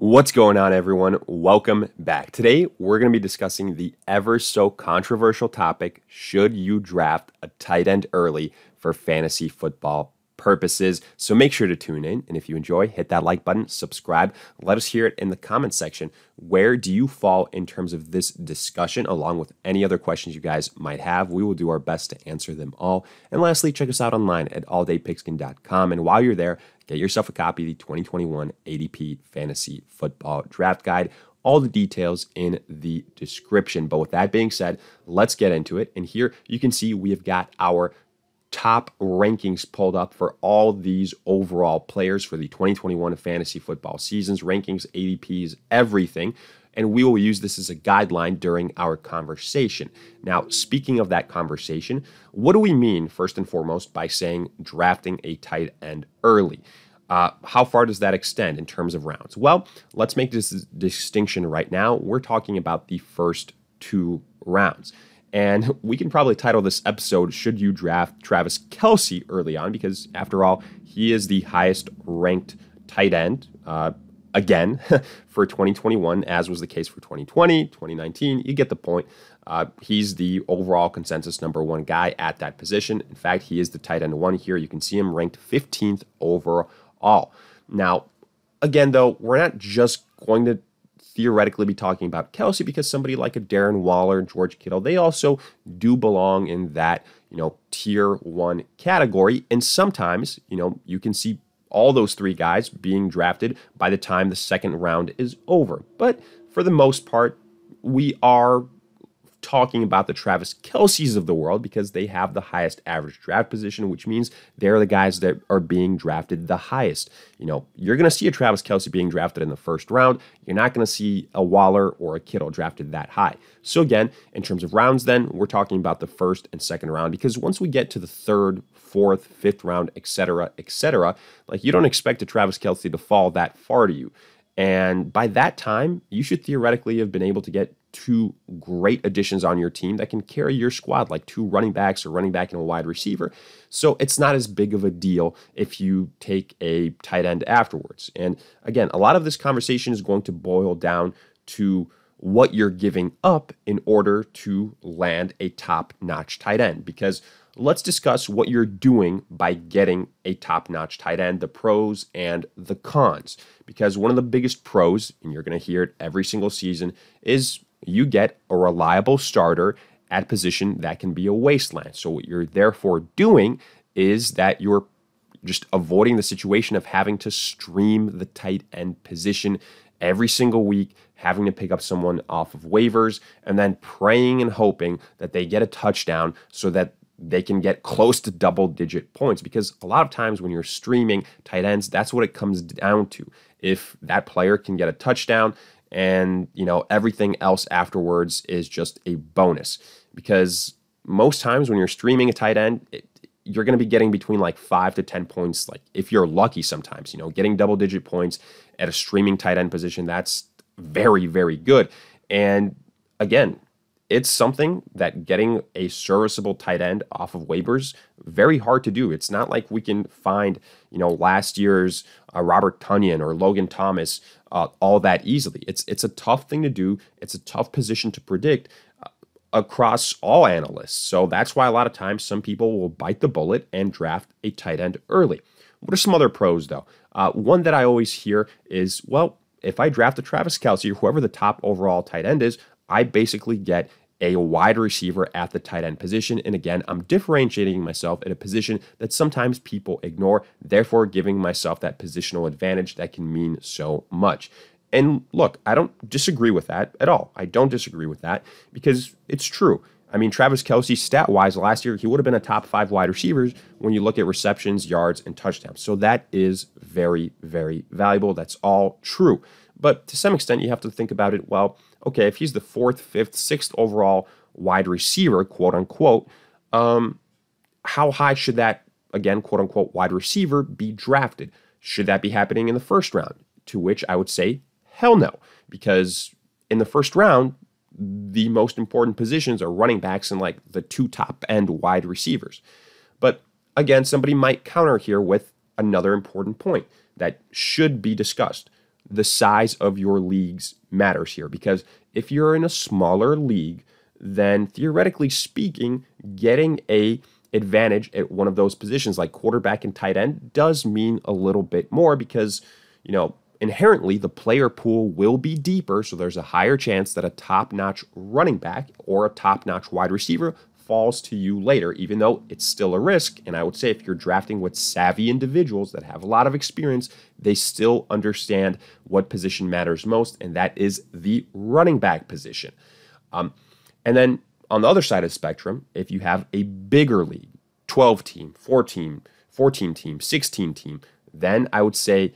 What's going on, everyone? Welcome back. Today, we're going to be discussing the ever so controversial topic: should you draft a tight end early for fantasy football purposes? So make sure to tune in. And if you enjoy, hit that like button, subscribe. Let us hear it in the comment section. Where do you fall in terms of this discussion, along with any other questions you guys might have? We will do our best to answer them all. And lastly, check us out online at alldaypigskin.com. And while you're there, get yourself a copy of the 2021 ADP Fantasy Football Draft Guide. All the details in the description. But with that being said, let's get into it. And here you can see we have got our top rankings pulled up for all these overall players for the 2021 fantasy football seasons, rankings, ADPs, everything. And we will use this as a guideline during our conversation. Now, speaking of that conversation, what do we mean, first and foremost, by saying drafting a tight end early? How far does that extend in terms of rounds? Well, let's make this distinction right now. We're talking about the first two rounds. And we can probably title this episode, Should You Draft Travis Kelce Early On? Because after all, he is the highest ranked tight end, again, for 2021, as was the case for 2020, 2019. You get the point. He's the overall consensus number one guy at that position. In fact, he is the tight end one here. You can see him ranked 15th overall. Now, again, though, we're not just going to theoretically be talking about Kelce, because somebody like a Darren Waller, George Kittle, they also do belong in that, tier one category. And sometimes, you can see all those three guys being drafted by the time the second round is over. But for the most part, we are talking about the Travis Kelces of the world because they have the highest average draft position, which means they're the guys that are being drafted the highest. You're going to see a Travis Kelce being drafted in the first round. You're not going to see a Waller or a Kittle drafted that high. So again, in terms of rounds, then we're talking about the first and second round, because once we get to the third, fourth, fifth round, etc., like you don't expect a Travis Kelce to fall that far to you. And by that time, you should theoretically have been able to get two great additions on your team that can carry your squad, like two running backs or running back and a wide receiver. So it's not as big of a deal if you take a tight end afterwards. And again, a lot of this conversation is going to boil down to what you're giving up in order to land a top-notch tight end, because let's discuss what you're doing by getting a top-notch tight end, the pros and the cons. Because one of the biggest pros, and you're going to hear it every single season, is you get a reliable starter at position that can be a wasteland. So what you're therefore doing is that you're just avoiding the situation of having to stream the tight end position every single week, having to pick up someone off of waivers, and then praying and hoping that they get a touchdown so that they can get close to double-digit points. Because a lot of times when you're streaming tight ends, that's what it comes down to. If that player can get a touchdown and, everything else afterwards is just a bonus. Because most times when you're streaming a tight end, you're going to be getting between like 5 to 10 points. Like if you're lucky sometimes, getting double-digit points at a streaming tight end position, that's very, very good. And again, it's something that getting a serviceable tight end off of waivers, very hard to do. It's not like we can find, last year's Robert Tonyan or Logan Thomas all that easily. It's a tough thing to do. It's a tough position to predict across all analysts. So that's why a lot of times some people will bite the bullet and draft a tight end early. What are some other pros, though? One that I always hear is, well, if I draft a Travis Kelce or whoever the top overall tight end is, I basically get a wide receiver at the tight end position. And again, I'm differentiating myself at a position that sometimes people ignore, therefore giving myself that positional advantage that can mean so much. And look, I don't disagree with that at all. I don't disagree with that because it's true. I mean, Travis Kelce, stat-wise, last year, he would have been a top 5 wide receivers when you look at receptions, yards, and touchdowns. So that is very, very valuable. That's all true. But to some extent, you have to think about it, well, okay, if he's the 4th, 5th, 6th overall wide receiver, quote unquote, how high should that, again, quote unquote, wide receiver be drafted? Should that be happening in the first round? To which I would say, hell no, because in the first round, the most important positions are running backs and like the 2 top end wide receivers. But again, somebody might counter here with another important point that should be discussed. the size of your leagues matters here, because if you're in a smaller league, then theoretically speaking, getting a advantage at one of those positions like quarterback and tight end does mean a little bit more because, inherently the player pool will be deeper. So there's a higher chance that a top-notch running back or a top-notch wide receiver falls to you later, even though it's still a risk. And I would say if you're drafting with savvy individuals that have a lot of experience, they still understand what position matters most, and that is the running back position. And then on the other side of the spectrum, if you have a bigger league, 12 team, 14 team, 16 team, then I would say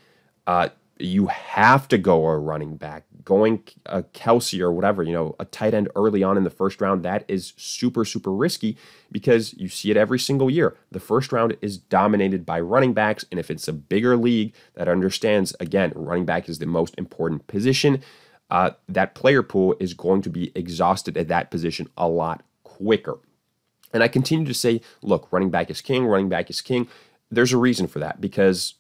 you have to go a running back. Going a Kelce or whatever, a tight end early on in the first round, that is super, super risky because you see it every single year. The first round is dominated by running backs, and if it's a bigger league that understands, again, running back is the most important position, that player pool is going to be exhausted at that position a lot quicker. And I continue to say, look, running back is king, running back is king. There's a reason for that because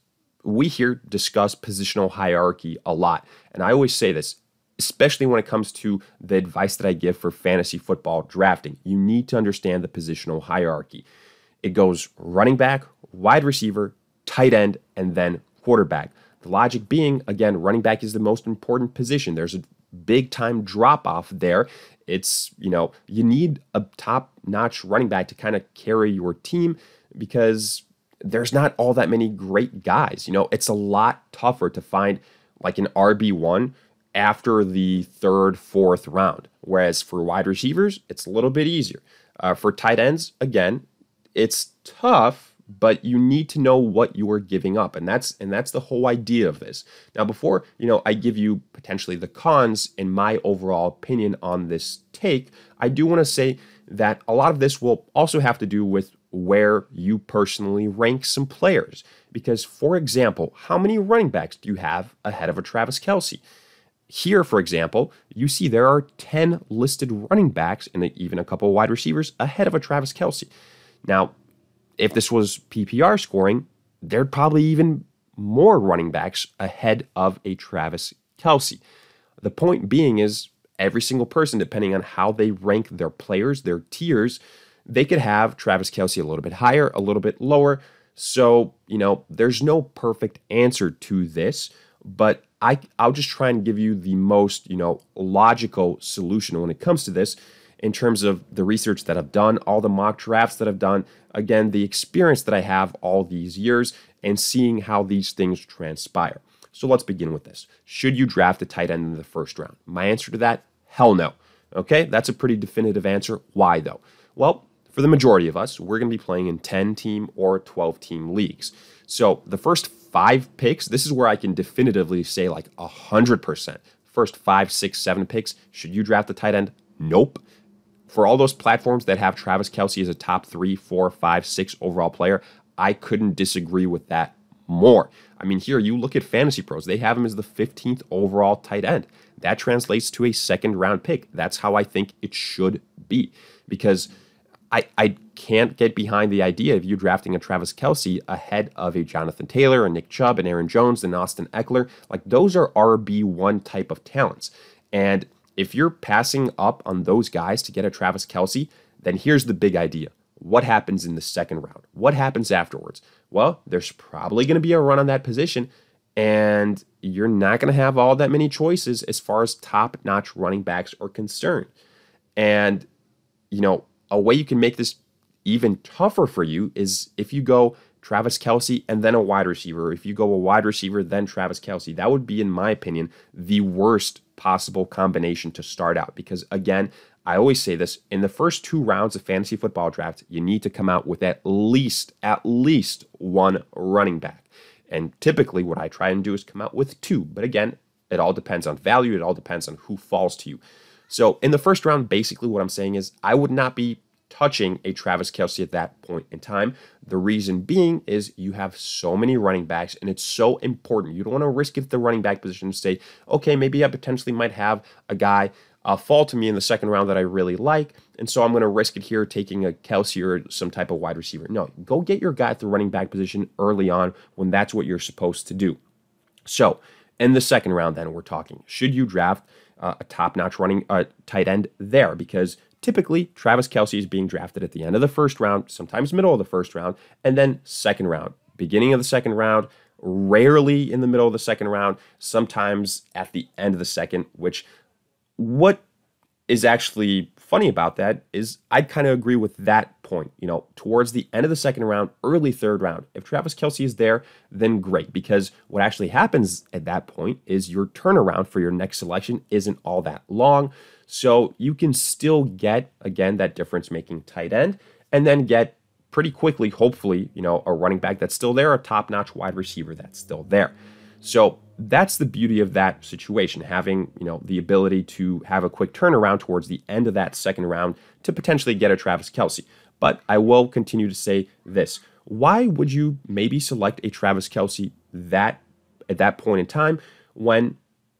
we here discuss positional hierarchy a lot. And I always say this, especially when it comes to the advice that I give for fantasy football drafting. You need to understand the positional hierarchy. It goes running back, wide receiver, tight end, and then quarterback. The logic being, again, running back is the most important position. There's a big time drop off there. It's, you need a top-notch running back to kind of carry your team because there's not all that many great guys. It's a lot tougher to find like an RB1 after the third, fourth round. Whereas for wide receivers, it's a little bit easier. For tight ends, again, it's tough, but you need to know what you are giving up. And that's the whole idea of this. Now, before, I give you potentially the cons in my overall opinion on this take, I do want to say that a lot of this will also have to do with where you personally rank some players. Because, for example, how many running backs do you have ahead of a Travis Kelce? Here, for example, you see there are 10 listed running backs and even a couple of wide receivers ahead of a Travis Kelce. Now, if this was PPR scoring, there'd probably even more running backs ahead of a Travis Kelce. The point being is every single person, depending on how they rank their players, their tiers, they could have Travis Kelce a little bit higher, a little bit lower. So, there's no perfect answer to this, but I'll just try and give you the most, logical solution when it comes to this in terms of the research that I've done, all the mock drafts that I've done, again, the experience that I have all these years and seeing how these things transpire. So let's begin with this. Should you draft a tight end in the first round? My answer to that, hell no. Okay, that's a pretty definitive answer. Why though? Well, for the majority of us, we're going to be playing in 10-team or 12-team leagues. So the first 5 picks, this is where I can definitively say like 100%. First 5, 6, 7 picks, should you draft a tight end? Nope. For all those platforms that have Travis Kelce as a top 3, 4, 5, 6 overall player, I couldn't disagree with that more. I mean, here you look at Fantasy Pros, they have him as the 15th overall tight end. That translates to a second round pick. That's how I think it should be because I can't get behind the idea of you drafting a Travis Kelce ahead of a Jonathan Taylor, a Nick Chubb, and Aaron Jones, and Austin Eckler. Like those are RB1 type of talents. And if you're passing up on those guys to get a Travis Kelce, then here's the big idea. What happens in the second round? What happens afterwards? Well, there's probably going to be a run on that position, and you're not going to have all that many choices as far as top-notch running backs are concerned. And, a way you can make this even tougher for you is if you go Travis Kelce and then a wide receiver. If you go a wide receiver, then Travis Kelce, that would be, in my opinion, the worst possible combination to start out. Because again, I always say this, in the first 2 rounds of fantasy football drafts, you need to come out with at least one running back. And typically what I try and do is come out with 2. But again, it all depends on value. It all depends on who falls to you. So in the first round, basically what I'm saying is I would not be touching a Travis Kelce at that point in time. The reason being is you have so many running backs and it's so important. You don't want to risk it at the running back position and say, okay, maybe I potentially might have a guy fall to me in the second round that I really like, and so I'm going to risk it here taking a Kelce or some type of wide receiver. No, go get your guy at the running back position early on when that's what you're supposed to do. So In the second round, then we're talking, should you draft a top-notch running tight end there? Because typically, Travis Kelce is being drafted at the end of the first round, sometimes middle of the first round, and then second round, beginning of the second round, rarely in the middle of the second round, sometimes at the end of the second, which what is actually funny about that is I'd kind of agree with that point. Towards the end of the second round, early third round, if Travis Kelce is there, then great, because what actually happens at that point is your turnaround for your next selection isn't all that long. So you can still get, again, that difference-making tight end and then get pretty quickly, hopefully, a running back that's still there, a top-notch wide receiver that's still there. So that's the beauty of that situation, having, the ability to have a quick turnaround towards the end of that second round to potentially get a Travis Kelce. But I will continue to say this. Why would you maybe select a Travis Kelce at that point in time when,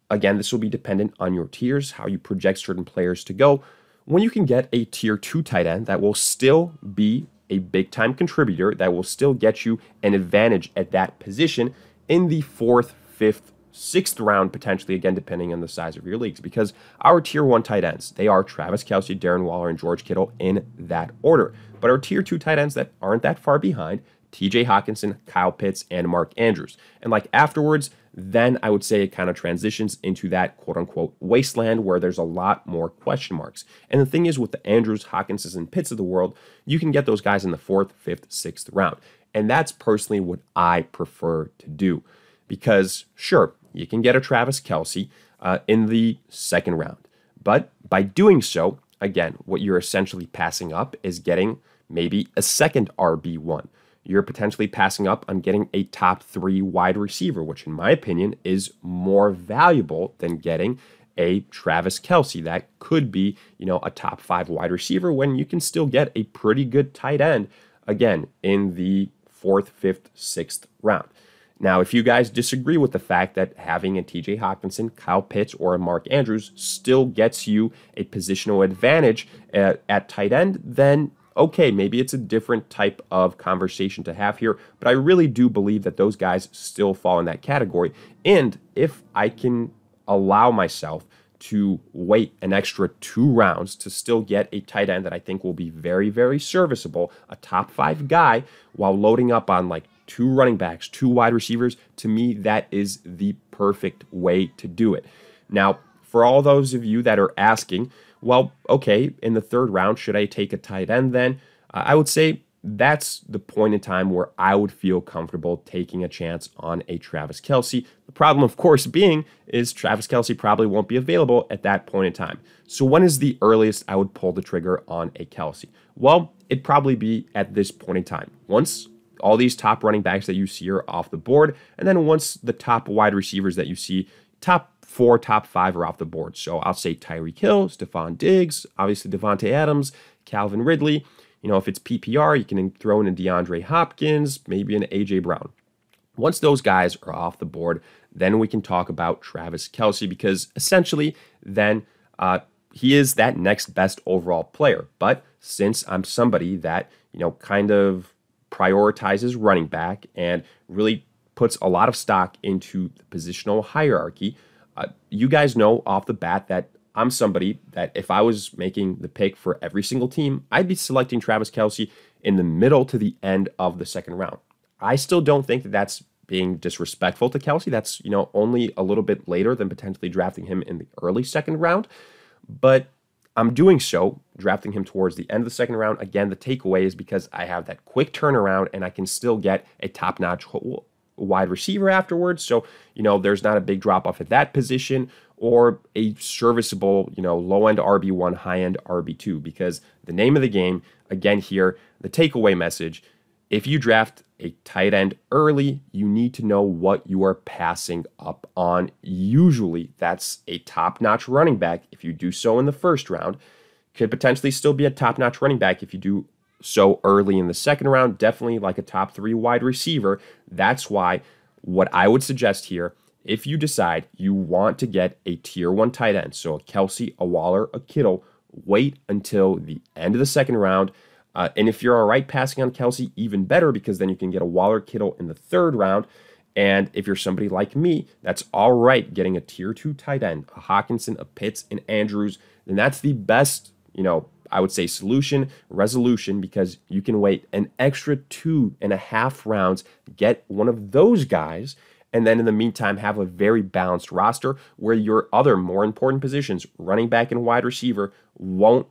again, this will be dependent on your tiers, how you project certain players to go, when you can get a tier 2 tight end that will still be a big-time contributor, that will still get you an advantage at that position in the 4th, 5th, 6th round, potentially, again, depending on the size of your leagues. Because our tier 1 tight ends, they are Travis Kelce, Darren Waller, and George Kittle in that order. But our tier 2 tight ends that aren't that far behind, TJ Hawkinson, Kyle Pitts, and Mark Andrews. And afterwards, then I would say it kind of transitions into that quote-unquote wasteland where there's a lot more question marks. And the thing is, with the Andrews, Hawkinsons, and Pitts of the world, you can get those guys in the 4th, 5th, 6th round. And that's personally what I prefer to do. Because, sure, you can get a Travis Kelce in the second round. But by doing so, again, what you're essentially passing up is getting maybe a second RB1. You're potentially passing up on getting a top 3 wide receiver, which in my opinion is more valuable than getting a Travis Kelce. That could be, a top 5 wide receiver when you can still get a pretty good tight end, again, in the 4th, 5th, 6th round. Now, if you guys disagree with the fact that having a TJ Hawkinson, Kyle Pitts, or a Mark Andrews still gets you a positional advantage at tight end, then okay, maybe it's a different type of conversation to have here, but I really do believe that those guys still fall in that category. And if I can allow myself to wait an extra 2 rounds to still get a tight end that I think will be very, very serviceable, a top 5 guy, while loading up on 2 running backs, 2 wide receivers, to me, that is the perfect way to do it. Now, for all those of you that are asking, well, okay, in the 3rd round, should I take a tight end then? I would say that's the point in time where I would feel comfortable taking a chance on a Travis Kelce. The problem, of course, being is Travis Kelce probably won't be available at that point in time. So when is the earliest I would pull the trigger on a Kelce? Well, it'd probably be at this point in time. Once all these top running backs that you see are off the board, and then once the top wide receivers that you see, top 4, top 5 are off the board. So I'll say Tyreek Hill, Stephon Diggs, obviously Devontae Adams, Calvin Ridley. If it's PPR, you can throw in a DeAndre Hopkins, maybe an A.J. Brown. Once those guys are off the board, then we can talk about Travis Kelce, because essentially then he is that next best overall player. But since I'm somebody that, kind of prioritizes running back and really puts a lot of stock into the positional hierarchy, you guys know off the bat that I'm somebody that if I was making the pick for every single team, I'd be selecting Travis Kelce in the middle to the end of the second round. I still don't think that that's being disrespectful to Kelce. That's, only a little bit later than potentially drafting him in the early second round. But I'm doing so, drafting him towards the end of the second round. Again, the takeaway is because I have that quick turnaround and I can still get a top-notch wide receiver afterwards. So, there's not a big drop-off at that position, or a serviceable, low-end RB1, high-end RB2, because the name of the game, again here, the takeaway message, if you draft a tight end early, you need to know what you are passing up on. Usually, that's a top-notch running back. If you do so in the first round, could potentially still be a top-notch running back if you do so early in the second round, definitely like a top 3 wide receiver. That's why what I would suggest here, if you decide you want to get a tier 1 tight end, so a Kelce, a Waller, a Kittle, wait until the end of the second round. And if you're all right passing on Kelce, even better, because then you can get a Waller, Kittle in the 3rd round. And if you're somebody like me, that's all right getting a tier 2 tight end, a Hawkinson, a Pitts, and Andrews, then that's the best, I would say resolution, because you can wait an extra 2.5 rounds, get one of those guys, and then in the meantime have a very balanced roster where your other more important positions, running back and wide receiver, won't,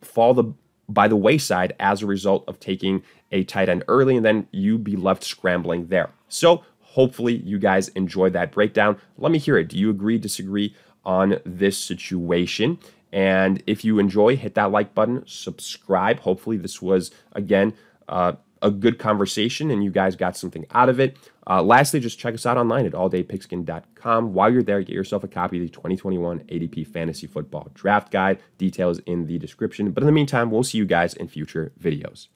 fall by the wayside as a result of taking a tight end early, and then you be left scrambling there. So hopefully you guys enjoyed that breakdown. Let me hear it. Do you agree, disagree on this situation? And if you enjoy, hit that like button, subscribe. Hopefully this was, again, a good conversation and you guys got something out of it. Lastly, just check us out online at alldaypigskin.com. While you're there, get yourself a copy of the 2021 ADP Fantasy Football Draft Guide. Details in the description. But in the meantime, we'll see you guys in future videos.